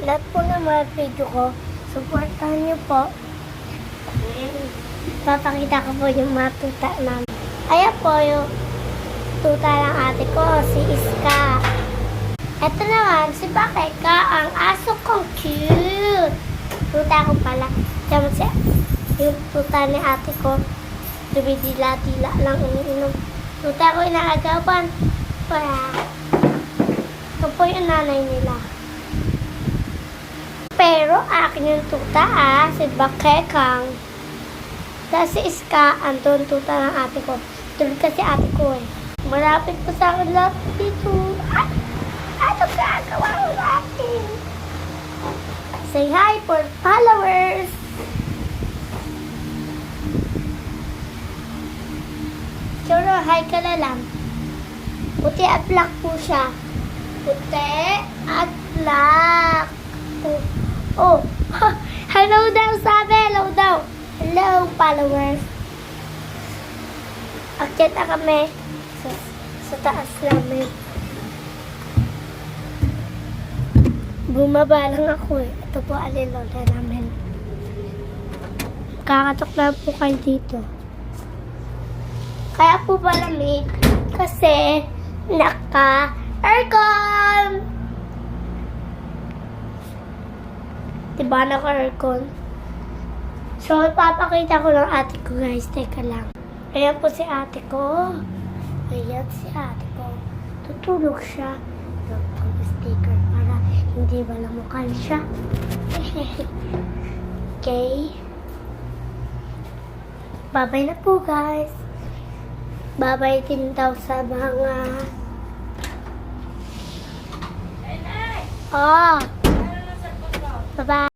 lahat po ng mga video ko, supportahan niyo po. Papakita ko po yung mga tuta namin. Ayan po yung tuta ng ate ko, si Iska. Ito naman, si Bakeka, ang aso kong cute. Tuta ko pala. Diyan siya, yung tuta ni ate ko, dumidila-dila lang iniinom. Tuta ko inaagawan. Ito po yung nanay nila. Pero akin yung tuta si Bakekang. Dahil si Iska, andun tuta ng ate ko. Tulad kasi ate ko eh. Malapit po sa akin lahat dito. Ano gagawa ko natin? Say hi for followers! Pero hi ka na lang. Puti at black po siya. Puti at black. Oh, hello daw sabi. Hello daw. Hello followers. Akyat na kami sa taas namin. Bumaba lang ako eh. Ito po alilola namin. Kakatok na po kayo dito. Kaya po malamig kasi naka-aircon. Diba naka-aircon? So, ipapakita ko lang ate ko guys. Teka lang. Ayan po si ate ko. Ayan si ate ko. Tutulog siya. Sticker para hindi malamukan siya. Okay. Bye-bye na po guys. Bye-bye din daw sa mga bye-bye.